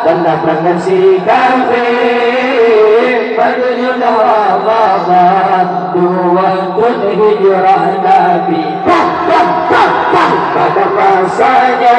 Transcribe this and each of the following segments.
karena si kafir bajunya Allah dua pun hijrah Nabi pada masanya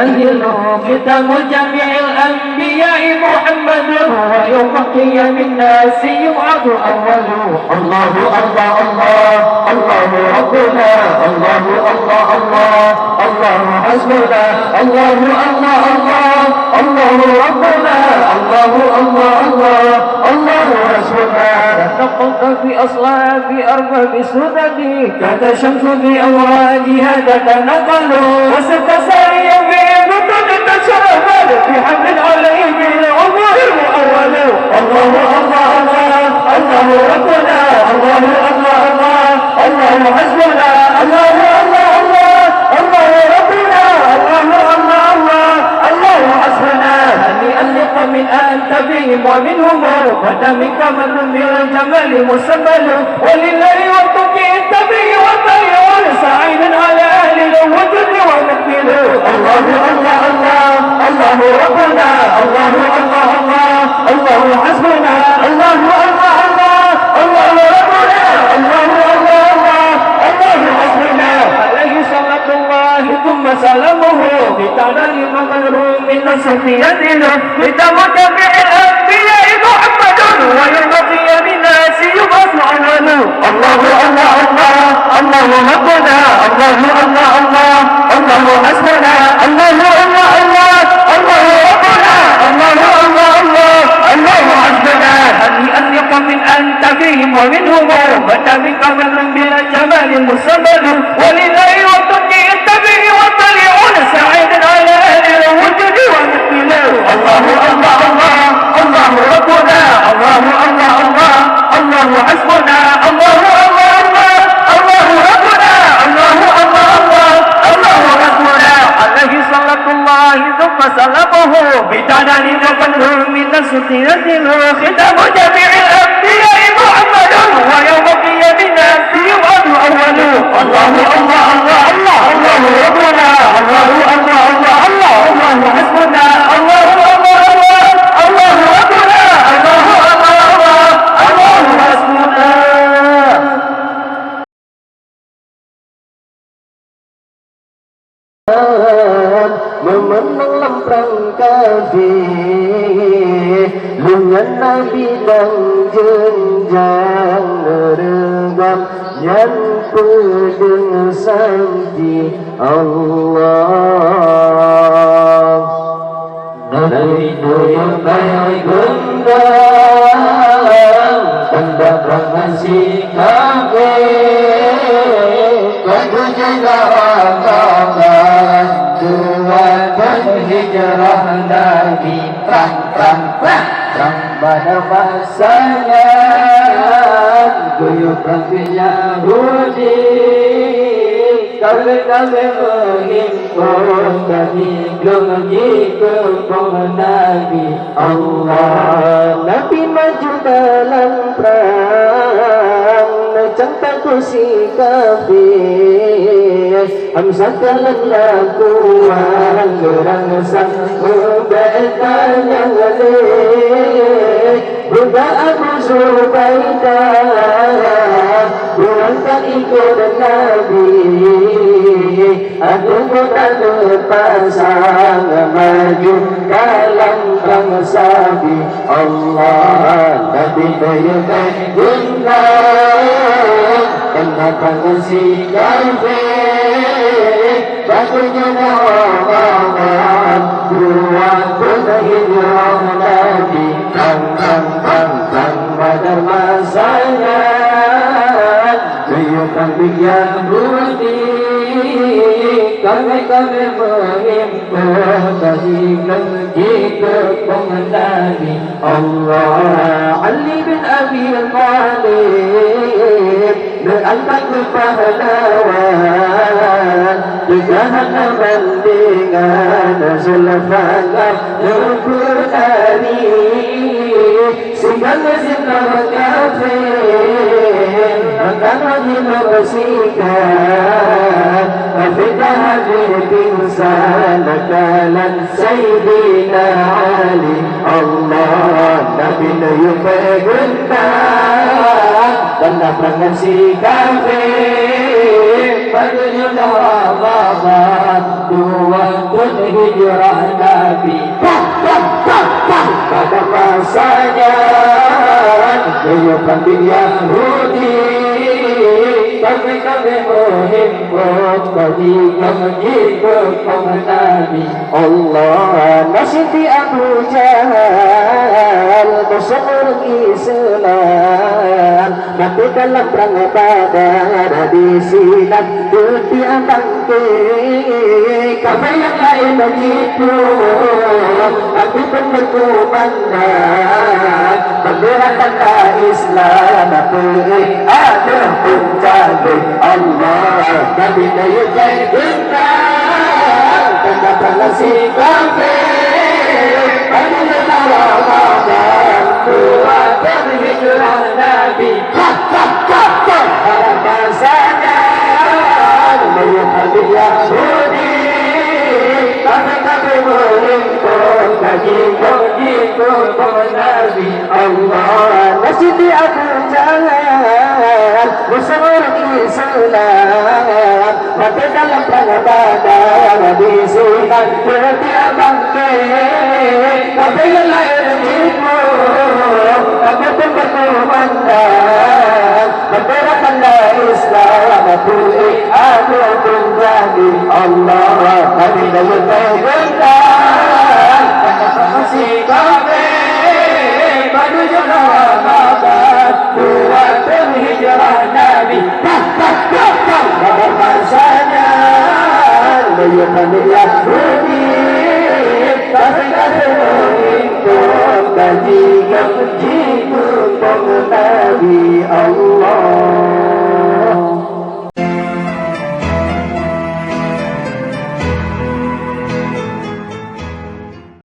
ينزل ختم جميع الأنبياء محمد ويوم قيام الناس يبعث أوله الله الله الله الله ربنا الله الله الله الله حسبنا الله الله الله الله ربنا الله الله الله الله حسبنا تقف في أصلاب أرباب سدد كاد الشمس في أوراجها تتنقل وستساري في بطن تشرفت في حمل عليه بالعمر المؤول الله الله الله الله ربنا الله الله الله الله حسبنا الله الله الله الله ربنا الله الله الله الله حسبنا هنيئا لقوم أنت بهم ومنهم وتمك من من الجمال مسمل ولله وقتك انت به وطير سعيد على أهل الوجود ومكبل الله الله الله الله ربنا الله الله الله الله حسبنا الله الله الله الله ربنا الله الله الله الله حسبنا عليه صلاة الله ثم سلامه بتعالى مغرور من صفيتنا بتمتع الأنبياء محمد ويوم قيام الناس يبعث عمله الله الله الله الله ربنا الله الله الله الله حسبنا الله الله الله الله ربنا الله الله الله الله حسبنا هنيئا لقوم أنت بهم ومنهم وتبك من بلا جمال مسمد ولله وقتك انت به وطلعون سعيد على أهل الوجود ومكبله الله الله الله الله ربنا الله الله الله الله حسبنا الله الله الله الله ربنا الله الله الله الله حسبنا عليه صلاة الله ثم سلامه بتعالى وقدر من سكينة ختم جميع الأنبياء محمد ويوم قيام الناس يبعث أوله الله الله الله الله الله ربنا الله الله الله الله الله حسبنا الله الله الله الله ربنا الله الله الله الله حسبنا memenang kafir dengan Nabi dan jenjang neregam yang pedeng santi Allah Nabi tuyuk bayi gendang pendapat masih kafir kau jaga kawan dan hijrah Nabi terang pada masanya guyuran Yahudi kami menghimpun kami gelagi ke Nabi Allah Nabi maju dalam perang cantik kursi kafir Hamzah dalam lakuan orang sang bertanya Buddha Abu Zubaidah Buangkan ikut Nabi Aku tak terpasang maju dalam bangsa di Allah Nabi bayangkan guna Kenapa si kafir Bakunya Muhammad Dua pun hijrah Nabi Bang pada masanya Tuyukan Yahudi Kami mengimpun Bahikan jika Nabi Allah Ali bin Abi Talib Diangkat ke pahlawan Di jahanam dengan Zulfaqar Nurani segala zina kafir akan wajib bersihkan Afidah hadir pingsan nakalan Sayyidina Ali Allah Nabi Nabi pegentar Benda perangan si kafir pada judah Ramadan dua pun hijrah Nabi pada masanya kehidupan Yahudi kami menghimpun mengikut Nabi Allah nasiti Abu Jahal musuh Islam mati dalam perang Badar di silat dunia bangkit kami yang lain begitu aku pun berkumandang menggerakkan Islam aku ada pun jadi Allah Nabi Nabi bintang tanda-tanda si kafir pada Ramadan buat hijrah Nabi harapan sana menyebabkan Yahudi kami menghimpun mengikut Nabi Allah nasiti Abu Jahal musuh Islam mati dalam perang Badar di silat dunia bangkit kami yang lain itu kami pun berkumandang menggerakkanlah Islam aku pun jadi Allah Nabi Nabi pegentar si kafir pada judah Ramadan buat hijrah Nabi pada masanya menyebabkan Yahudi kami menghimpun kajian Nabi Allah